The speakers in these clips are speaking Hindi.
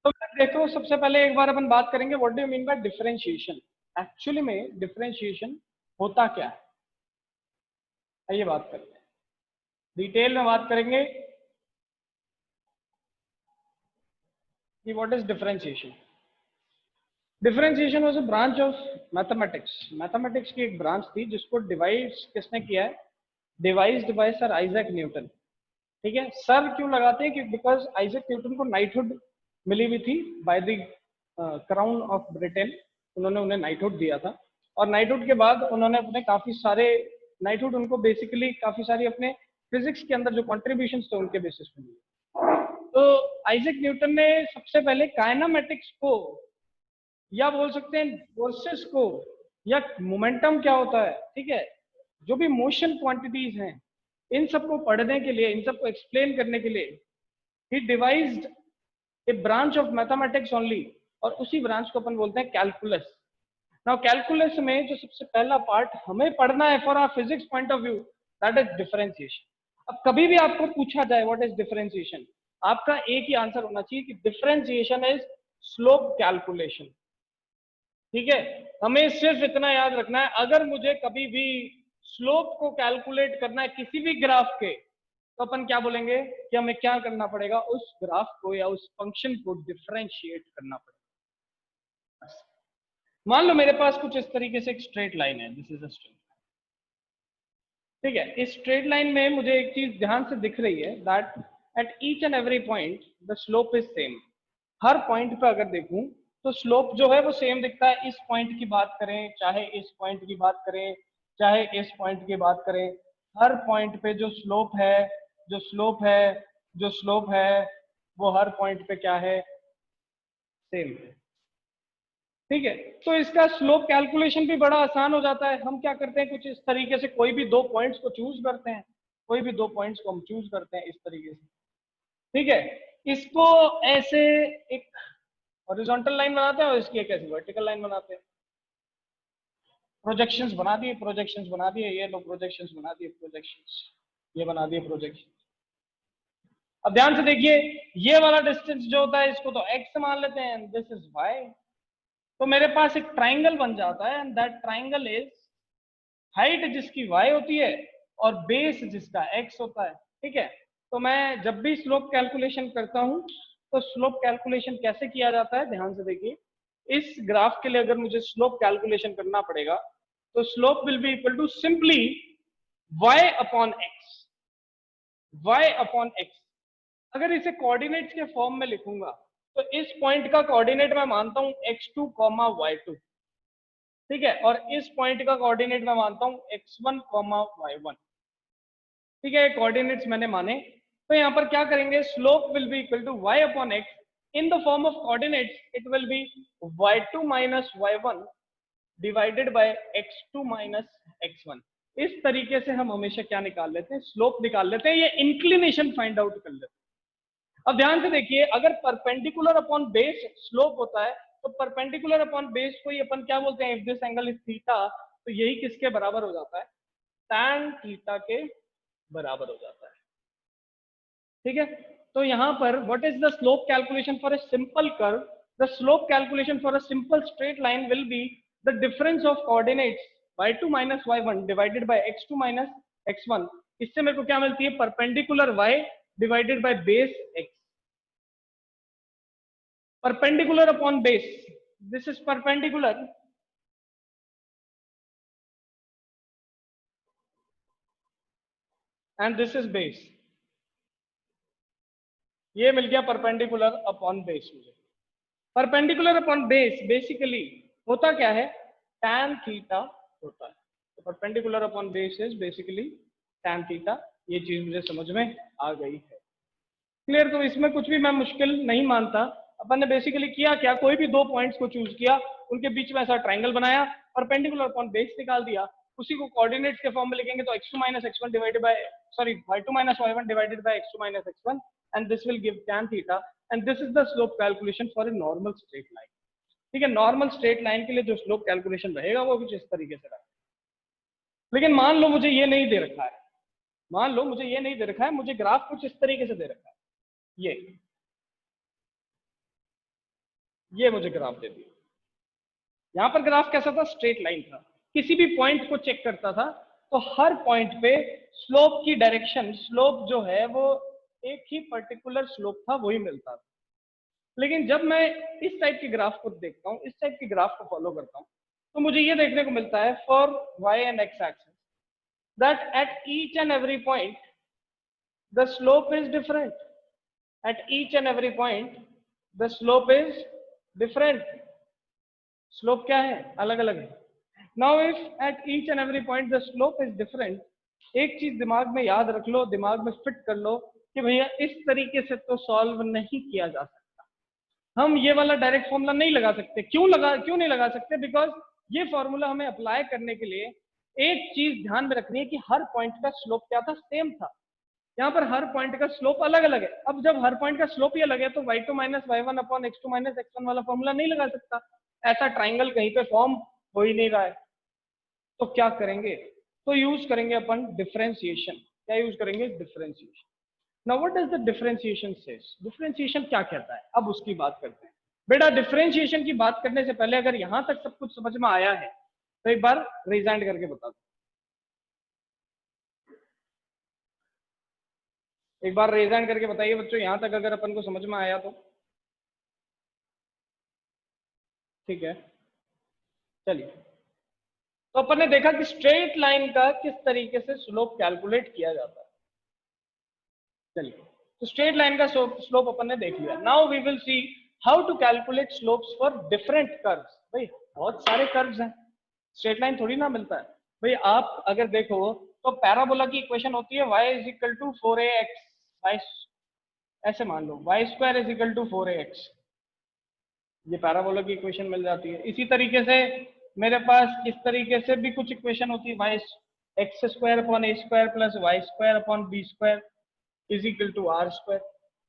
तो देखो सबसे पहले एक बार अपन बात करेंगे what do you mean bye differentiation. Actually में डिफरेंशिएशन होता क्या है, आइए बात करते हैं, डिटेल में बात करेंगे कि what is differentiation. Differentiation was a branch of mathematics. Mathematics की एक ब्रांच थी जिसको डिवाइस किसने किया है, devised by sir Isaac Newton. ठीक है, सर क्यों लगाते हैं, बिकॉज आइजैक न्यूटन को नाइटहुड मिली हुई थी by the crown of Britain. उन्होंने उन्हें नाइटहुड दिया था और नाइटहुड के बाद उन्होंने अपने काफी सारे नाइटहुड उनको बेसिकली काफी सारी अपने फिजिक्स के अंदर जो कॉन्ट्रीब्यूशन थे उनके बेसिस पे मिली। तो आइजैक न्यूटन ने सबसे पहले काइनेमेटिक्स को, या बोल सकते हैं फोर्सेस को, या मोमेंटम क्या होता है, ठीक है, जो भी मोशन क्वांटिटीज हैं, इन सबको पढ़ने के लिए, इन सबको एक्सप्लेन करने के लिए ही devised a branch of mathematics only, और उसी ब्रांच को अपन बोलते हैं कैलकुलस। नाउ कैलकुलस में जो सबसे पहला पार्ट हमें पढ़ना है for our physics point of view, that is differentiation. अब कभी भी आपको पूछा जाए व्हाट इज डिफरेंशिएशन, आपका एक ही आंसर होना चाहिए कि डिफरेंशिएशन इज स्लोप कैलकुलेशन। ठीक है, हमें सिर्फ इतना याद रखना है, अगर मुझे कभी भी स्लोप को कैलकुलेट करना है किसी भी ग्राफ के, तो अपन क्या बोलेंगे कि हमें क्या करना पड़ेगा, उस ग्राफ को या उस फंक्शन को डिफरेंशिएट करना पड़ेगा। मान लो मेरे पास कुछ इस तरीके से एक स्ट्रेट लाइन है, दिस इज अ स्ट्रेट, ठीक है, इस स्ट्रेट लाइन में मुझे एक चीज ध्यान से दिख रही है, that at each and every point the slope is same. Her point पे अगर देखूं तो स्लोप जो है वो सेम दिखता है। इस पॉइंट की बात करें, चाहे इस पॉइंट की बात करें, चाहे इस पॉइंट की बात करें, हर पॉइंट पे जो स्लोप है, जो स्लोप है, जो स्लोप है, वो हर पॉइंट पे क्या है, सेम है। ठीक है, तो इसका स्लोप कैलकुलेशन भी बड़ा आसान हो जाता है। हम क्या करते हैं, कुछ इस तरीके से कोई भी दो पॉइंट्स को चूज करते हैं, कोई भी दो पॉइंट्स को हम चूज करते हैं इस तरीके से, ठीक है, इसको ऐसे एक हॉरिजॉन्टल लाइन बनाते हैं और इसकी एक ऐसी वर्टिकल लाइन बनाते हैं। प्रोजेक्शंस बना दिए, प्रोजेक्शंस बना दिए, ये लो प्रोजेक्शंस बना दिए, प्रोजेक्शंस ये बना दिए प्रोजेक्शन। अब ध्यान से देखिए, ये वाला डिस्टेंस जो होता है इसको तो x मान लेते हैं, दिस इज y। तो मेरे पास एक ट्राइंगल बन जाता है and that triangle is height जिसकी y होती है और बेस जिसका x होता है। ठीक है, तो मैं जब भी स्लोप कैलकुलेशन करता हूं तो स्लोप कैलकुलेशन कैसे किया जाता है, ध्यान से देखिए। इस ग्राफ के लिए अगर मुझे स्लोप कैलकुलेशन करना पड़ेगा तो slope will be equal to simply y upon x, y upon x। अगर इसे कोऑर्डिनेट्स के फॉर्म में लिखूंगा तो इस पॉइंट का कोऑर्डिनेट मैं मानता हूं x2, y2, ठीक है, और इस पॉइंट का कोऑर्डिनेट मैं मानता हूं x1, y1। ठीक है, कोऑर्डिनेट्स मैंने माने, तो यहां पर क्या करेंगे, slope will be equal to y upon x in the form of coordinates, it will be y2 minus y1 divided by x2 minus x1। इस तरीके से हम हमेशा क्या निकाल लेते हैं, स्लोप निकाल लेते हैं, ये इंक्लिनेशन फाइंड आउट कर लेते हैं। अब ध्यान से देखिए, अगर परपेंडिकुलर अपॉन बेस स्लोप होता है तो परपेंडिकुलर अपॉन बेस को ही अपन क्या बोलते हैं, if this angle is theta, तो यही किसके बराबर हो जाता है, tan थीटा के बराबर हो जाता है। ठीक है, तो यहां पर what is the slope calculation for a simple curve, the slope calculation for a simple straight line will be the difference of coordinates y2 minus y1 divided by x2 minus x1। इससे मेरे को क्या मिलती है, perpendicular y divided by base x, perpendicular upon base, this is perpendicular and this is base। ये मिल गया परपेंडिकुलर अपॉन बेस मुझे। परपेंडिकुलर अपॉन बेस बेसिकली होता क्या है, tan थीटा होता है। तो perpendicular upon base is basically tan theta. ये चीज मुझे समझ में आ गई है, क्लियर। तो इसमें कुछ भी मैं मुश्किल नहीं मानता। अपन ने बेसिकली किया क्या, कोई भी दो पॉइंट्स को चूज किया, उनके बीच में ऐसा ट्राइंगल बनाया, परपेंडिकुलर अपॉन बेस निकाल दिया, उसी को कोऑर्डिनेट्स के फॉर्म में लिखेंगे तो x2 minus x1 divided by, sorry, y2 minus y1 divided by x2 minus x1 and this will give tan theta and this is the slope calculation for a normal straight line. ठीक है, नॉर्मल स्ट्रेट लाइन के लिए जो स्लोप कैलकुलेशन रहेगा वो कुछ इस तरीके से रहेगा। लेकिन मान लो मुझे ये नहीं दे रखा है, मान लो मुझे ये नहीं दे रखा है, मुझे ग्राफ कुछ इस तरीके से दे रखा है, ये ये मुझे ग्राफ दे दिया। यहाँ पर ग्राफ कैसा था, स्ट्रेट लाइन था। किसी भी पॉइंट को चेक करता था तो हर पॉइंट पे स्लोप की डायरेक्शन, स्लोप जो है वो एक ही पर्टिकुलर स्लोप था, वही मिलता था। लेकिन जब मैं इस टाइप के ग्राफ को देखता हूँ, इस टाइप के ग्राफ को फॉलो करता हूँ, तो मुझे ये देखने को मिलता है for y and x axis that at each and every point the slope is different. At each and every point the slope is different. Slope क्या है, अलग अलग है। Now if at each and every point the slope is different, एक चीज दिमाग में याद रख लो, दिमाग में फिट कर लो कि भैया इस तरीके से तो सॉल्व नहीं किया जा सकता। हम ये वाला डायरेक्ट फॉर्मूला नहीं लगा सकते। क्यों नहीं लगा सकते? बिकॉज ये फॉर्मूला हमें अप्लाई करने के लिए एक चीज ध्यान में रखनी है कि हर पॉइंट का स्लोप क्या था, सेम था। यहाँ पर हर पॉइंट का स्लोप अलग अलग है। अब जब हर पॉइंट का स्लोप ही अलग है तो y2 minus y1 upon x2 minus x1 वाला फॉर्मूला नहीं लगा सकता। ऐसा ट्राइंगल कहीं पे फॉर्म हो ही नहीं रहा है। तो क्या करेंगे? तो यूज करेंगे अपन डिफरेंशिएशन। क्या यूज करेंगे? Differentiation. Now what does the differentiation says? Differentiation क्या कहता है, अब उसकी बात करते हैं। बेटा डिफरेंशिएशन की बात करने से पहले अगर यहां तक सब कुछ समझ में आया है तो एक बार रिजाइंड करके बता दो। एक बार रिजाइंड करके बताइए बच्चों, यहां तक अगर अपन को समझ में आया तो। ठीक है, चलिए। तो अपन ने देखा कि स्ट्रेट लाइन का किस तरीके से स्लोप कैलकुलेट किया जाता है। चलिए, तो स्ट्रेट लाइन का स्लोप अपन ने देख लिया। Now we will see how to calculate slopes for different curves. भाई बहुत सारे कर्व्स हैं, स्ट्रेट लाइन थोड़ी ना मिलता है। भाई आप अगर देखो तो पैराबोला की इक्वेशन होती है y is equal to 4ax, ऐसे मान लो y square is equal to 4ax, ये पैराबोला की इक्वेशन मिल जाती है। इसी तरीके से मेरे पास इस तरीके से भी कुछ इक्वेशन होती है, y x square upon a square plus y square upon b square is equal to r square.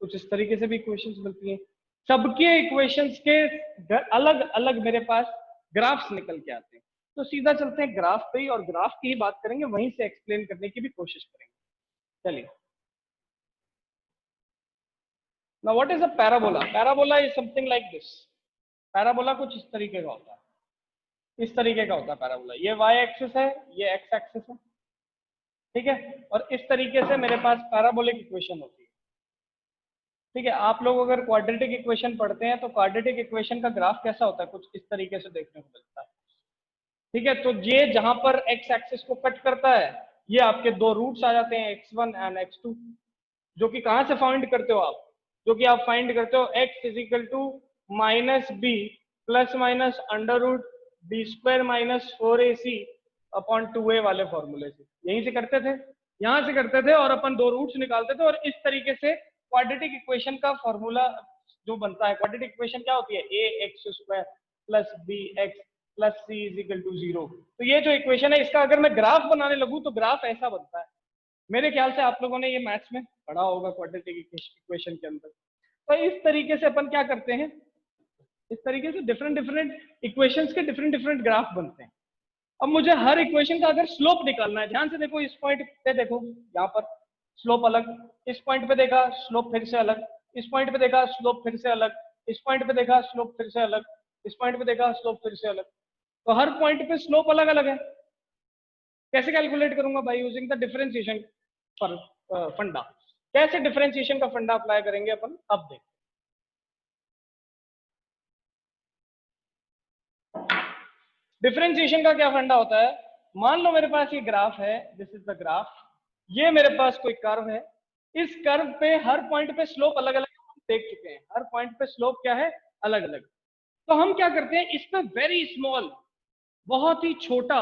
कुछ इस तरीके से भी इक्वेशंस मिलती हैं। सबके इक्वेशंस के अलग अलग मेरे पास ग्राफ्स निकल के आते हैं। तो सीधा चलते हैं ग्राफ पे ही, और ग्राफ की ही बात करेंगे, वहीं से एक्सप्लेन करने की भी कोशिश करेंगे। चलिए, now what is a parabola? Parabola is something like this. Parabola कुछ इस तरीके का होता है, इस तरीके का होता है पैराबोला। ये y एक्सिस है, ये x एक्सिस है, ठीक है। और इस तरीके से मेरे पास पैराबोलिक इक्वेशन होती है, ठीक है। आप लोग अगर क्वाड्रेटिक इक्वेशन पढ़ते हैं तो क्वाड्रेटिक इक्वेशन का ग्राफ कैसा होता है, कुछ इस तरीके से देखने को मिलता है, ठीक है। तो ये जहां पर x एक्सिस को कट करता है, ये आपके दो रूट्स आ जाते हैं x1 एंड x2, जो कि कहां से फाइंड करते हो आप? जो कि आप फाइंड करते हो x is equal to minus b plus minus under root b square minus 4ac upon 2a वाले फॉर्मूले से। यहीं से करते थे, यहां से करते थे, और अपन दो रूट्स निकालते थे, और इस तरीके से क्वाड्रेटिक इक्वेशन का फॉर्मूला जो बनता है। क्वाड्रेटिक इक्वेशन क्या होती है? A x square plus b x plus c is equal to 0। तो ये जो इक्वेशन है, इसका अगर मैं ग्राफ बनाने लगूं तो ग्राफ ऐसा बनता है। मेरे ख्याल से आप लोगों ने ये मैथ्स में पढ़ा होगा क्वाड्रेटिक इक्वेशन के अंदर। तो इस तरीके से अपन क्या करते हैं, इस तरीके से डिफरेंट डिफरेंट इक्वेशंस के डिफरेंट डिफरेंट ग्राफ बनते हैं। अब मुझे हर इक्वेशन का अगर स्लोप निकालना है, ध्यान से देखो, इस पॉइंट पे देखो, यहाँ पर स्लोप अलग, इस पॉइंट पे देखा स्लोप फिर से अलग, इस पॉइंट पे देखा स्लोप फिर से अलग, इस पॉइंट पे देखा स्लोप फिर से अलग, इस पॉइंट पे देखा स्लोप फिर से अलग। तो हर पॉइंट पे स्लोप अलग अलग है। कैसे कैलकुलेट करूंगा? बाय यूजिंग द डिफरेंशिएशन फंडा। कैसे डिफरेंशिएशन का फंडा अप्लाई करेंगे अपन, अब देख। डिफरेंशिएशन का क्या फंडा होता है? मान लो मेरे पास ये ग्राफ है, दिस इज द ग्राफ। ये मेरे पास कोई कर्व है, इस कर्व पे हर पॉइंट पे स्लोप अलग अलग हम देख चुके हैं। हर पॉइंट पे स्लोप क्या है? अलग अलग। तो हम क्या करते हैं, इस पे वेरी स्मॉल, बहुत ही छोटा,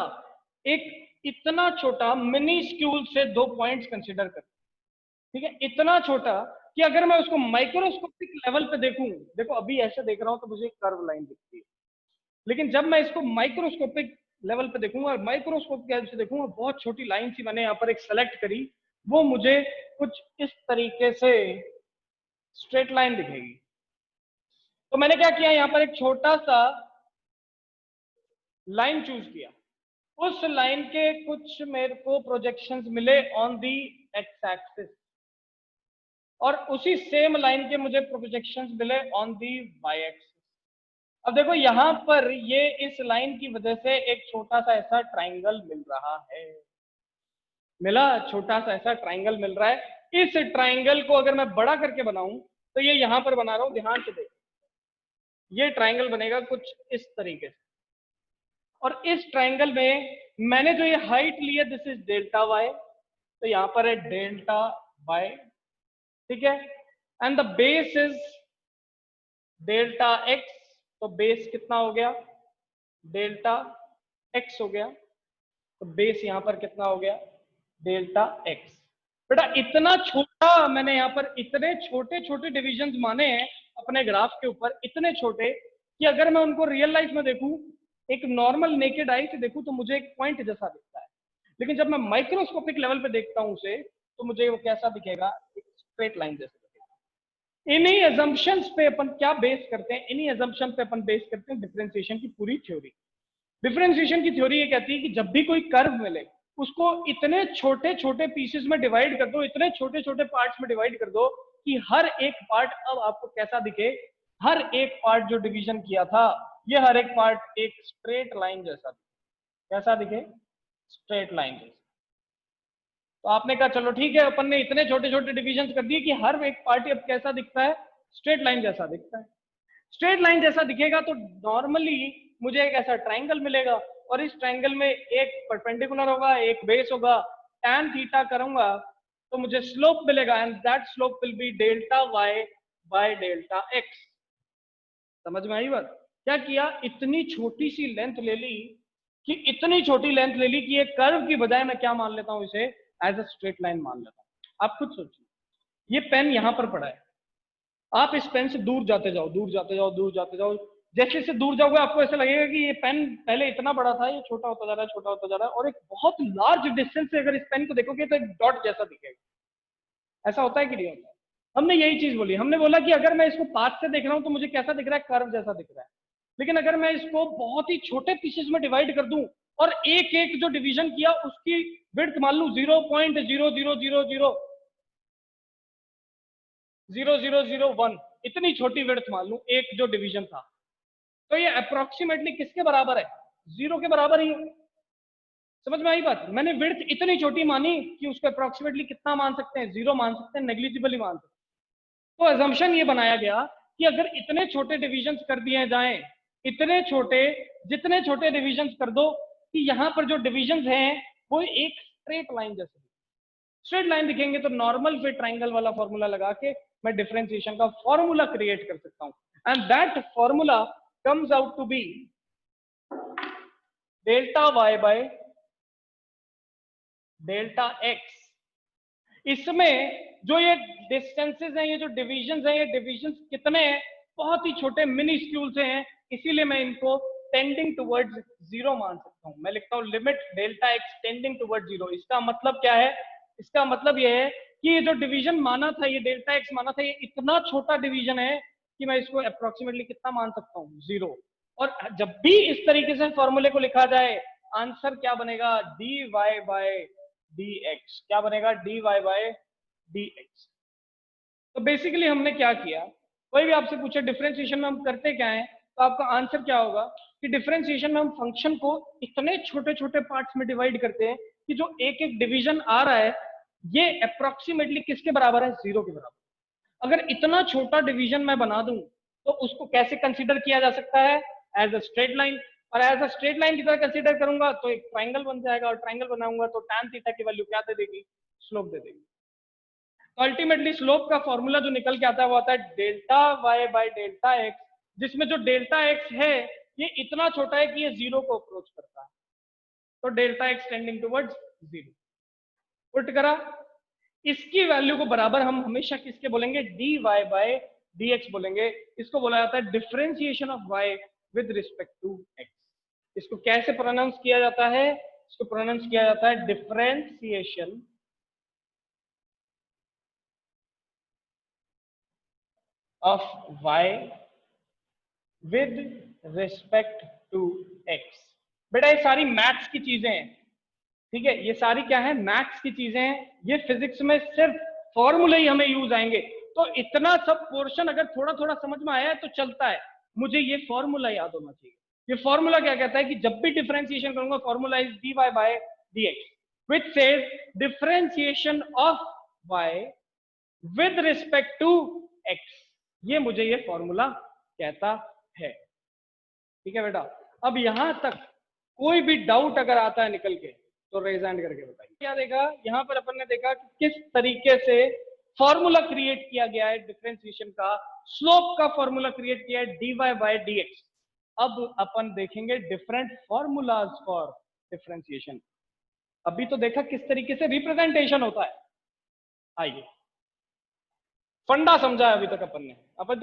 एक इतना छोटा मिनी स्क्यूल से दो पॉइंट्स कंसिडर करते हैं, ठीक है। इतना छोटा कि अगर मैं उसको माइक्रोस्कोपिक लेवल पे देखूं, देखो अभी ऐसे देख रहा हूं तो मुझे एक कर्व लाइन दिखती है, लेकिन जब मैं इसको माइक्रोस्कोपिक लेवल पे देखूंगा और माइक्रोस्कोप के हेल्प से देखूंगा, बहुत छोटी लाइन सी मैंने यहाँ पर एक सेलेक्ट करी, वो मुझे कुछ इस तरीके से स्ट्रेट लाइन दिखेगी। तो मैंने क्या किया, यहाँ पर एक छोटा सा लाइन चूज किया। उस लाइन के कुछ मेरे को प्रोजेक्शंस मिले ऑन दी एक्स एक्सिस, और उसी सेम लाइन के मुझे प्रोजेक्शंस मिले ऑन दी वाई एक्सिस। अब देखो यहां पर ये इस लाइन की वजह से एक छोटा सा ऐसा ट्राइंगल मिल रहा है, मिला, छोटा सा ऐसा ट्राइंगल मिल रहा है। इस ट्राइंगल को अगर मैं बड़ा करके बनाऊं तो ये यहां पर बना रहा हूं, ध्यान से देखो, ये ट्राइंगल बनेगा कुछ इस तरीके से, और इस ट्राइंगल में मैंने जो ये हाइट ली है दिस इज डेल्टा वाई, तो यहां पर है डेल्टा वाई, ठीक है, and the base is delta x, तो बेस कितना हो गया, डेल्टा एक्स हो गया, तो बेस यहां पर कितना हो गया, डेल्टा एक्स। बेटा इतना छोटा मैंने यहाँ पर इतने छोटे छोटे डिविजन्स माने हैं अपने ग्राफ के ऊपर, इतने छोटे कि अगर मैं उनको रियल लाइफ में देखूं, एक नॉर्मल नेकेड आई से देखूं तो मुझे एक पॉइंट जैसा दिखता है, लेकिन जब मैं माइक्रोस्कोपिक लेवल पे देखता हूं उसे तो मुझे वो कैसा दिखेगा, एक स्ट्रेट लाइन जैसा दिखेगा। इन्हीं एजम्पशंस पे अपन क्या बेस करते हैं, इन्हीं एजम्पशन पे अपन बेस करते हैं डिफरेंशिएशन की पूरी थ्योरी। डिफरेंशिएशन की थ्योरी ये कहती है कि जब भी कोई कर्व मिले उसको इतने छोटे छोटे पीसेस में डिवाइड कर दो, इतने छोटे छोटे पार्ट्स में डिवाइड कर दो कि हर एक पार्ट अब आपको कैसा दिखे, हर एक पार्ट जो डिवीजन किया था ये हर एक पार्ट एक स्ट्रेट लाइन जैसा दिखे, कैसा दिखे, स्ट्रेट लाइन जैसा। तो आपने कहा चलो ठीक है, अपन ने इतने छोटे छोटे डिविजन कर दिए कि हर एक पार्ट अब कैसा दिखता है, स्ट्रेट लाइन जैसा दिखता है। स्ट्रेट लाइन जैसा दिखेगा तो नॉर्मली मुझे एक ऐसा ट्राइंगल मिलेगा, और इस ट्राइंगल में एक परपेंडिकुलर होगा, एक बेस होगा, tan थीटा करूंगा तो मुझे स्लोप मिलेगा, and that slope will be delta y by delta x. समझ में आई बात? क्या किया, इतनी छोटी सी लेंथ ले ली, कि इतनी छोटी लेंथ ले ली कि एक कर्व की बजाय मैं क्या मान लेता हूं, इसे एज अ स्ट्रेट लाइन मान लेता हूं। आप खुद सोचिए, ये पेन यहां पर पड़ा है, आप इस पेन से दूर जाते जाओ, दूर जाते जाओ, दूर जाते जाओ, जैसे जैसे दूर जाओगे आपको ऐसा लगेगा कि ये पेन पहले इतना बड़ा था, ये छोटा होता जा रहा है, छोटा होता जा रहा है, और एक बहुत लार्ज डिस्टेंस से अगर इस पेन को देखोगे तो एक डॉट जैसा दिखेगा। ऐसा होता है कि नहीं होता है? हमने यही चीज बोली, हमने बोला कि अगर मैं इसको पास से देख रहा हूं तो मुझे कैसा दिख रहा है, कर्व जैसा दिख रहा है, लेकिन अगर मैं इसको बहुत ही छोटे पीसेस में डिवाइड कर दूं और एक एक जो डिवीजन किया उसकी विड्थ मान लू 0.0000001, इतनी छोटी विड्थ मान लू एक जो डिवीजन था, तो ये अप्रोक्सीमेटली किसके बराबर है, 0 के बराबर ही है। समझ में आई बात? मैंने विड्थ इतनी छोटी मानी कि उसको अप्रोक्सीमेटली कितना मान सकते हैं, 0 मान सकते हैं, नेग्लिजिबल ही मान सकते हैं। तो अजम्पशन ये बनाया गया कि अगर इतने छोटे डिविजन कर दिए जाएं, इतने छोटे, जितने छोटे डिविजन कर दो कि यहाँ पर जो डिविजन हैं वो एक स्ट्रेट लाइन जैसे, स्ट्रेट लाइन दिखेंगे, तो नॉर्मल फिर ट्राइंगल वाला फॉर्मूला लगा के मैं डिफरेंशिएशन का फॉर्मूला क्रिएट कर सकता हूं, and that formula comes out to be delta y by delta x. इसमें जो ये डिस्टेंसेस हैं, ये जो डिविजन्स हैं, ये डिविजन्स कितने हैं, बहुत ही छोटे मिनी स्क्यूल से हैं, इसीलिए मैं इनको टेंडिंग टुवर्ड्स 0 मान सकता हूं। मैं लिखता हूं limit delta x tending towards 0। इसका मतलब क्या है, इसका मतलब ये है कि ये जो डिवीजन माना था, ये डेल्टा एक्स माना था, ये इतना छोटा डिवीजन है कि मैं इसको अप्रोक्सीमेटली कितना मान सकता हूँ, 0। और जब भी इस तरीके से फॉर्मूले को लिखा जाए, आंसर क्या बनेगा, d y by d x. क्या बनेगा, d y by d x. तो बेसिकली हमने क्या किया, कोई भी आपसे पूछे डिफरेंशिएशन में हम करते क्या है, तो आपका आंसर क्या होगा कि डिफरेंशिएशन में हम फंक्शन को इतने छोटे छोटे पार्ट्स में डिवाइड करते हैं कि जो एक एक डिवीजन आ रहा है ये अप्रोक्सीमेटली किसके बराबर है, 0 के बराबर। अगर इतना छोटा डिवीजन मैं बना दूं तो उसको कैसे कंसीडर किया जा सकता है, एज अ स्ट्रेट लाइन। और एज अ स्ट्रेट लाइन की तरह कंसीडर करूंगा तो एक ट्राइंगल बन जाएगा, और ट्राइंगल बनाऊंगा तो tan थीटा की वैल्यू क्या दे देगी, स्लोप दे देगी। तो अल्टीमेटली स्लोप का फॉर्मूला जो निकल के आता है वो आता है delta y by delta x, जिसमें जो डेल्टा एक्स है ये इतना छोटा है कि ये 0 को अप्रोच करता है, तो delta x tending towards 0। Put करा, इसकी वैल्यू को बराबर हम हमेशा किसके बोलेंगे, d y by d x बोलेंगे। इसको बोला जाता है differentiation of y with respect to x. इसको कैसे प्रोनाउंस किया जाता है, इसको प्रोनाउंस किया जाता है differentiation of y with respect to x. बेटा ये सारी मैथ्स की चीजें हैं, ठीक है, ये सारी क्या है, मैथ्स की चीजें हैं। ये फिजिक्स में सिर्फ फॉर्मूले ही हमें यूज आएंगे। तो इतना सब पोर्शन अगर थोड़ा थोड़ा समझ में आया है तो चलता है, मुझे ये फॉर्मूला याद होना चाहिए। ये फॉर्मूला क्या कहता है कि जब भी डिफरेंशिएशन करूंगा, formula is dy by dx which says differentiation of y with respect to x। ये मुझे ये फॉर्मूला कहता है। ठीक है बेटा, अब यहां तक कोई भी डाउट अगर आता है निकल के तो रेज हैंड करके बताइए। क्या देखा यहाँ पर अपन ने देखा कि किस तरीके से फॉर्मूला क्रिएट किया गया है डिफरेंशिएशन का, स्लोप का फॉर्मूला क्रिएट किया है dy बाय dx। अब अपन देखेंगे डिफरेंट फॉर्मूलाज फॉर डिफरेंशिएशन। अभी तो देखा किस तरीके से रिप्रेजेंटेशन होता है, आइए फंडा समझा है अभी तक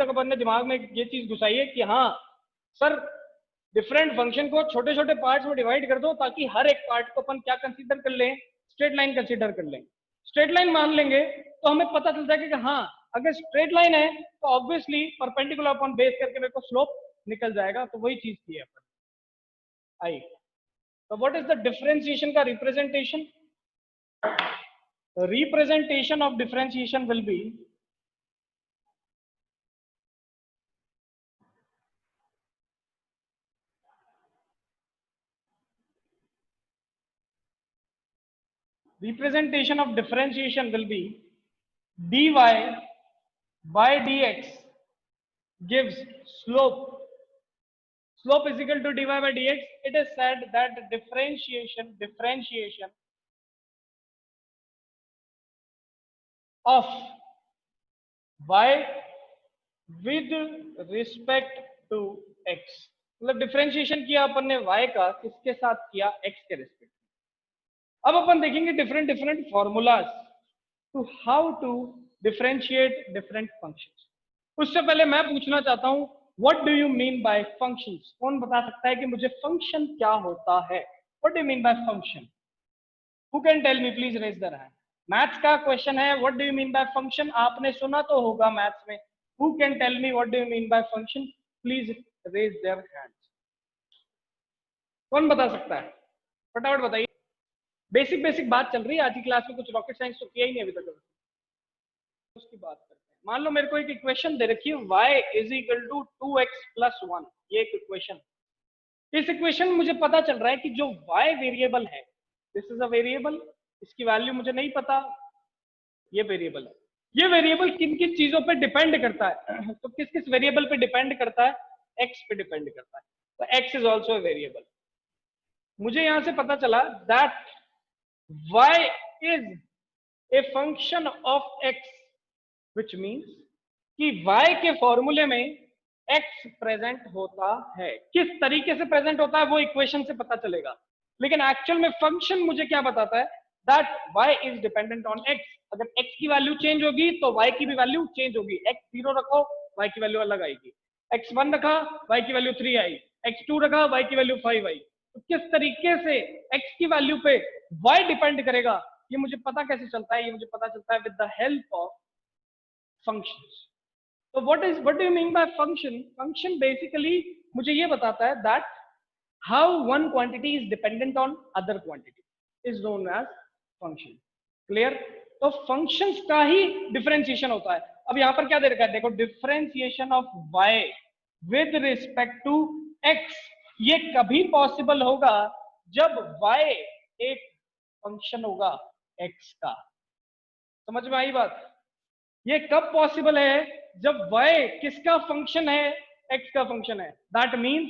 अपन ने दिमाग में ये चीज घुसाई है कि हाँ सर डिफरेंट फंक्शन को छोटे छोटे पार्ट्स में डिवाइड कर दो ताकि हर एक पार्ट को अपन क्या कंसीडर कर लें, स्ट्रेट लाइन कंसीडर कर लें। स्ट्रेट लाइन मान लेंगे तो हमें पता चल जाएगा कि हाँ अगर स्ट्रेट लाइन है तो ऑब्वियसली परपेंडिकुलर अपॉन बेस करके मेरे को स्लोप निकल जाएगा। तो वही चीज थी अपन। आई तो व्हाट इज द डिफरेंशिएशन का representation? Representation of differentiation will be representation of differentiation will be dy by dx gives slope is equal to dy by dx. It is said that differentiation of y with respect to x, मतलब डिफरेंशिएशन किया अपन ने y का किसके साथ किया, x के रिस्पेक्ट। अब अपन देखेंगे different formulas to how to differentiate different functions. उससे पहले मैं पूछना चाहता हूं what do you mean by functions? कौन बता सकता है कि मुझे फंक्शन क्या होता है? What do you mean by function? Who can tell me? Please raise the hand. Maths का क्वेश्चन है, what do you mean by function? आपने सुना तो होगा मैथ्स में। Who can tell me what do you mean by function? Please raise their hands. कौन बता सकता है? फटाफट बताइए। बेसिक बात चल रही है आज की क्लास में, कुछ रॉकेट साइंस तो किया ही नहीं अभी तक। उसकी बात करते हैं। मान लो मेरे को एक इक्वेशन दे रखी है y is equal to 2x plus 1, ये एक इक्वेशन। इस इक्वेशन में मुझे पता चल रहा है कि जो y वेरिएबल है, दिस इज अ वेरिएबल, इसकी वैल्यू मुझे नहीं पता, ये वेरिएबल है। ये वेरिएबल किन किन चीजों पे डिपेंड करता है? तो किस किस वेरिएबल पे डिपेंड करता है? x पे डिपेंड करता है। तो x is also a variable. मुझे यहां से पता चला that y is a function of x, which means कि y के फॉर्मूले में x प्रेजेंट होता है। किस तरीके से प्रेजेंट होता है वो इक्वेशन से पता चलेगा, लेकिन एक्चुअल में फंक्शन मुझे क्या बताता है? That y is dependent on x। अगर x की वैल्यू चेंज होगी तो y की भी वैल्यू चेंज होगी। x 0 रखो, y की वैल्यू अलग आएगी। x 1 रखा, y की वैल्यू 3 आई। x 2 रखा, y की वैल्यू 5 आई। तो किस तरीके से x की वैल्यू पे y डिपेंड करेगा ये मुझे पता कैसे चलता है? ये मुझे पता चलता है with the help of functions. तो what do you mean by function? Function basically मुझे ये बताता है that how one quantity is dependent on other quantity is known as function. Clear? तो फंक्शंस का ही डिफरेंशिएशन होता है। अब यहां पर क्या दे रखा है? देखो, differentiation of y with respect to x, ये कभी पॉसिबल होगा जब y एक फंक्शन होगा x का। समझ में आई बात? ये कब पॉसिबल है? जब y किसका फंक्शन है? x का फंक्शन है। दैट मींस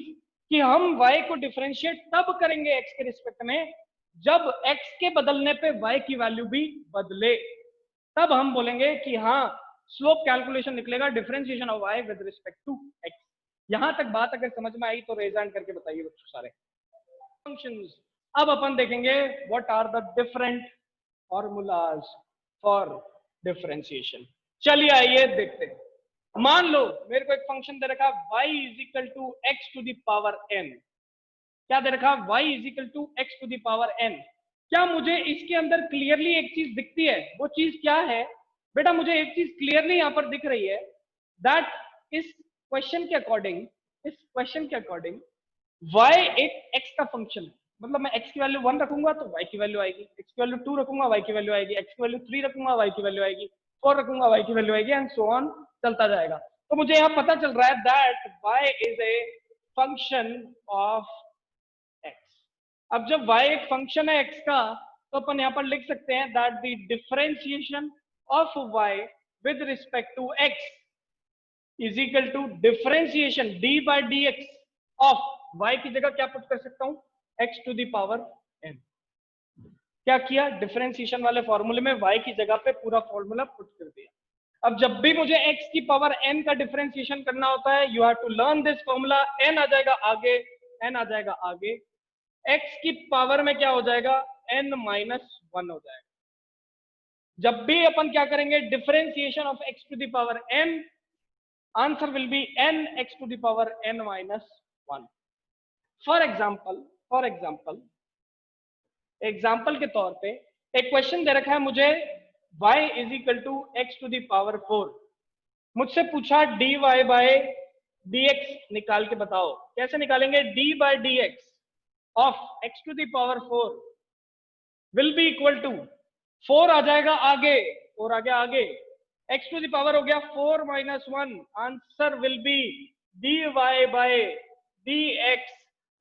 कि हम y को डिफरेंशिएट तब करेंगे x के रिस्पेक्ट में जब x के बदलने पे y की वैल्यू भी बदले। तब हम बोलेंगे कि हाँ स्लोप कैलकुलेशन निकलेगा differentiation of y with respect to x। यहां तक बात अगर समझ में आई तो रेज हैंड करके बताइए बच्चों सारे। फंक्शंस। अब अपन देखेंगे what are the different formulas for differentiation. चलिए आइए देखते हैं। मान लो मेरे को एक फंक्शन दे रखा y is equal to x to the power n। क्या दे रखा? y is equal to x to the power n। क्या मुझे इसके अंदर क्लियरली एक चीज दिखती है? वो चीज क्या है बेटा? मुझे एक चीज क्लियरली यहां पर दिख रही है दैट इस क्वेश्चन के अकॉर्डिंग y एक x का फंक्शन है। मतलब मैं x की वैल्यू 1 रखूंगा तो y की वैल्यू आएगी, x की वैल्यू 2 रखूंगा y की वैल्यू आएगी, x की वैल्यू 3 रखूंगा y की वैल्यू आएगी, 4 रखूंगा y की वैल्यू आएगी, एंड सो ऑन चलता जाएगा। तो मुझे यहाँ पता चल रहा है that y is a function of x। अब जब y एक फंक्शन है x का, तो अपन यहाँ पर लिख सकते हैं that the differentiation of y with respect to x is equal to differentiation d by dx of y की जगह क्या पुट कर सकता हूं, x to the power n। क्या किया, डिफरेंशिएशन वाले फॉर्मूले में y की जगह पे पूरा फॉर्मूला पुट कर दिया। अब जब भी मुझे x की पावर n का डिफरेंशिएशन करना होता है, you have to learn this formula. n आ जाएगा आगे, n आ जाएगा आगे, x की पावर में क्या हो जाएगा, n माइनस 1 हो जाएगा। जब भी अपन क्या करेंगे, differentiation of x to the power n, answer will be n x to the power n minus 1। For example के तौर पे एक क्वेश्चन दे रखा है मुझे, y is equal to x to the power 4। मुझसे पूछा dy बाय dx निकाल के बताओ। कैसे निकालेंगे, d by dx of x to the power 4 will be equal to 4 आ जाएगा आगे, 4 आ गया आगे, x टू द पावर हो गया 4 minus 1, answer will be dy by dx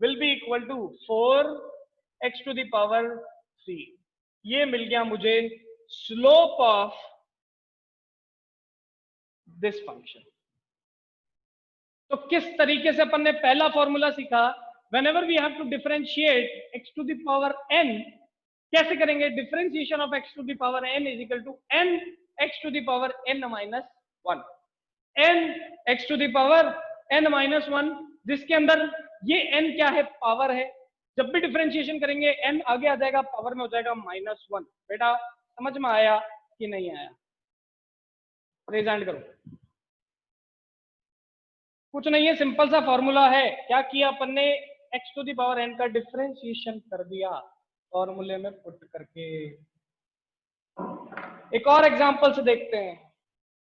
will be equal to 4 x to the power 3। ये मिल गया मुझे स्लोप ऑफ दिस फंक्शन। तो किस तरीके से अपन ने पहला फॉर्मूला सीखा, whenever we have to differentiate x to the power n, कैसे करेंगे, differentiation of x to the power n is equal to n x to the power n minus 1, n x to the power n minus 1, जिसके अंदर ये n क्या है, पावर है। जब भी डिफरेंशिएशन करेंगे n आगे आ जाएगा, पावर में हो जाएगा माइनस 1। बेटा समझ में आया कि नहीं आया, प्रेजेंट करो। कुछ नहीं है, सिंपल सा फॉर्मूला है। क्या किया अपन ने, x to the power n का डिफरेंशिएशन कर दिया फॉर्मूले में पुट करके। एक और एग्जांपल से देखते हैं।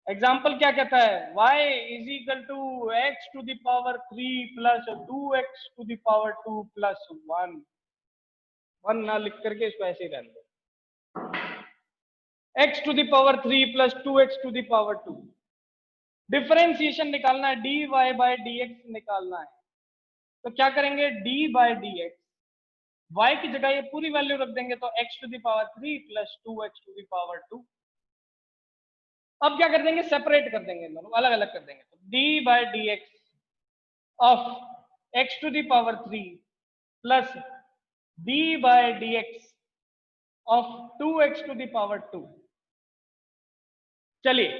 एग्जाम्पल क्या कहता है, y is equal to x to the power 3 plus 2x to the power 2 plus 1 ना लिख करके इसको ऐसे ही रहने दो, x to the power 3 plus 2x to the power 2। डिफरेंशिएशन निकालना है, dy बाय dx निकालना है। तो क्या करेंगे, d बाय dx, y की जगह ये पूरी वैल्यू रख देंगे, तो x to the power 3 plus 2x to the power 2। अब क्या कर देंगे, सेपरेट कर देंगे, दोनों अलग अलग कर देंगे। तो d by dx of x to the power 3 plus d by dx of 2x to the power 2। चलिए,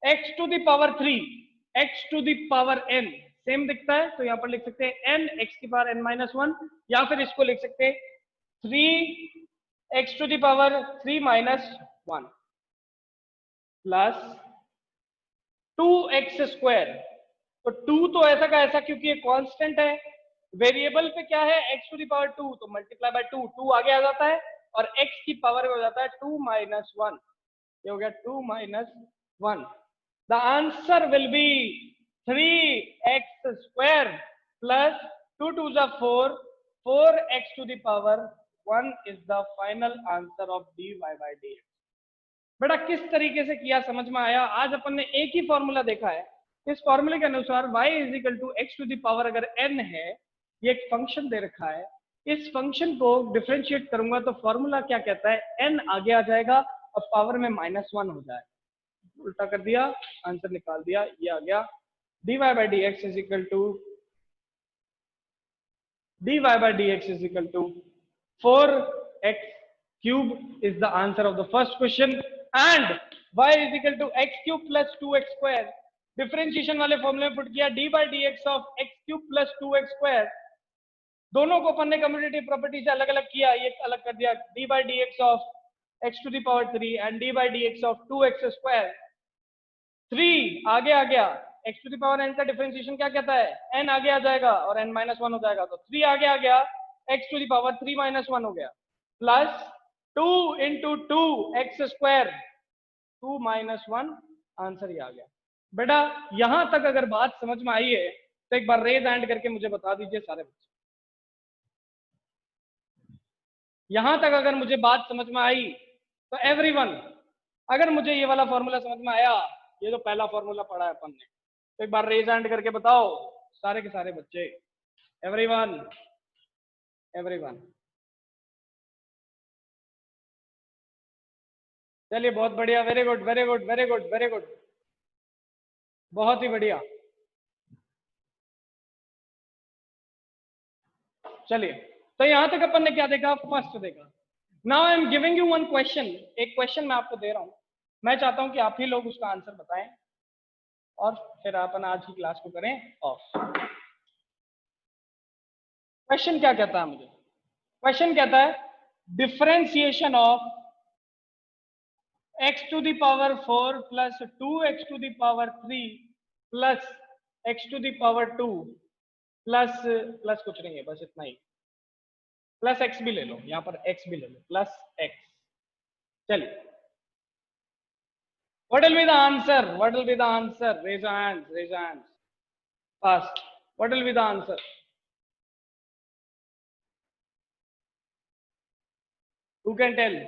x to the power 3, x to the power n same दिखता है, तो यहां पर लिख सकते हैं n x की पावर n माइनस 1, या फिर इसको लिख सकते हैं 3x to the power 3 minus 1 plus 2x square. तो 2 तो ऐसा का ऐसा, क्योंकि ये कांस्टेंट है, वेरिएबल पे क्या है, x टू द पावर 2, तो मल्टीप्लाई बाय 2, 2 आगे आ जाता है, और x की पावर में हो जाता है 2 माइनस 1, ये हो गया 2 minus 1। The answer will be 3x square plus 2 to the 4, 4x to the power 1 is the final answer of dy by dx। बेटा किस तरीके से किया, समझ में आया। आज अपन ने एक ही फॉर्मूला देखा है। इस फॉर्मूले के अनुसार y is equal to x to the power अगर n है, ये एक फंक्शन दे रखा है, इस फंक्शन को डिफरेंशिएट करूंगा तो फॉर्मूला क्या कहता है, n आगे आ जाएगा और पावर में माइनस 1 हो जाएगा। उल्टा कर दिया, आंसर निकाल दिया, ये आ गया dy by dx is equal to dy by dx is equal to 4x cube is the answer of the first question, and y is equal to x cube plus 2x square। Differentiation वाले फॉर्मूले में पुट किया d by dx of x cube plus 2x square। दोनों को अपन ने कम्यूटेटिव प्रॉपर्टी से अलग अलग किया, ये अलग कर दिया, d by dx of x to the power 3 and d by dx of 2x square। 3 आगे आ गया, x to the power n का डिफरेंशिएशन क्या कहता है, n आगे आ जाएगा और n माइनस 1 हो जाएगा, तो 3 आगे आ गया, x to the power 3 minus 1 हो गया, plus 2 into 2 x square, 2 minus 1, answer ही आ गया। बेटा यहां तक अगर बात समझ में आई है तो एक बार रेज हैंड करके मुझे बता दीजिए सारे बच्चे। यहां तक अगर मुझे बात समझ में आई तो एवरीवन, अगर मुझे ये वाला फॉर्मूला समझ में आया, ये जो पहला फॉर्मूला पढ़ा है अपन ने, तो एक बार रेज हैंड करके बताओ सारे के सारे बच्चे। Everyone, everyone. चलिए बहुत बढ़िया, very good very good very good very good, बहुत ही बढ़िया। चलिए, तो यहां तक अपन ने क्या देखा, फर्स्ट देखा। Now I am giving you one question, एक क्वेश्चन मैं आपको दे रहा हूं, मैं चाहता हूं कि आप ही लोग उसका आंसर बताएं और फिर अपन आज की क्लास को करें ऑफ। क्वेश्चन क्या कहता है मुझे, क्वेश्चन कहता है differentiation of x to the power 4 plus 2x to the power 3 plus x to the power 2 plus plus कुछ नहीं है, बस इतना ही, प्लस x भी ले लो, यहां पर x भी ले लो, प्लस x। चलिए, what will be the answer, what will be the answer, raise your hands, raise your hands fast, what will be the answer? Who can tell?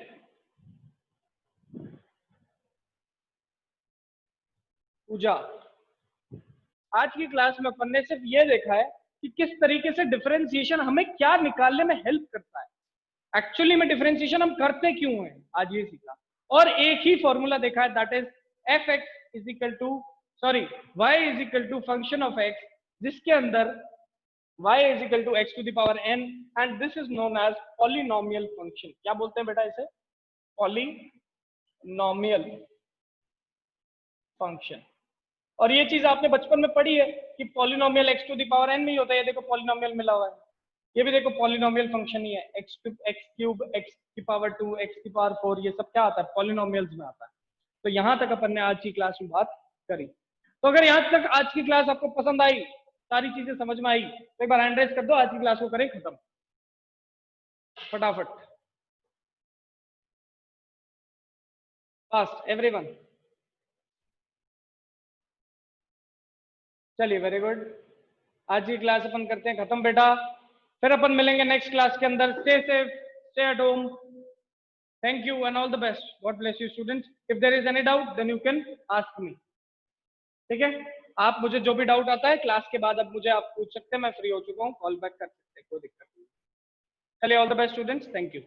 पूजा। आज की क्लास में अपन ने सिर्फ ये देखा है कि किस तरीके से डिफरेंशिएशन हमें क्या निकालने में हेल्प करता है, एक्चुअली में डिफरेंशिएशन हम करते क्यों हैं, आज ये सीखा। और एक ही फॉर्मूला देखा है, that is f x is equal to, sorry, y is equal to function of x, जिसके अंदर y is equal to x to the power n and this is known as polynomial function। क्या बोलते हैं बेटा इसे, polynomial function। और ये चीज आपने बचपन में पढ़ी है कि polynomial x to the power n में ही होता है, ये देखो पॉलिनोमियल मिला हुआ है, ये भी देखो पॉलिनोमियल फंक्शन ही है, x क्यूब x की पावर 2 x की पावर 4, ये सब क्या आता है, पॉलिनोमियल्स में आता है। तो यहां तक अपन ने आज की क्लास में बात करी। तो अगर यहां तक आज की क्लास आपको पसंद आई, सारी चीजें समझ में आई, तो एक बार हैंड रेज कर दो, आज की क्लास को करें खत्म फटाफट, फास्ट एवरीवन। चलिए वेरी गुड, आज की क्लास अपन करते हैं खत्म बेटा, फिर अपन मिलेंगे नेक्स्ट क्लास के अंदर। Stay safe, stay at home, thank you and all the best, God bless you students. If there is any doubt then you can ask me, ठीक है। आप मुझे जो भी डाउट आता है क्लास के बाद अब मुझे आप पूछ सकते हैं, मैं फ्री हो चुका हूँ, कॉल बैक कर सकते हैं, कोई दिक्कत नहीं। चलिए all the best students, thank you.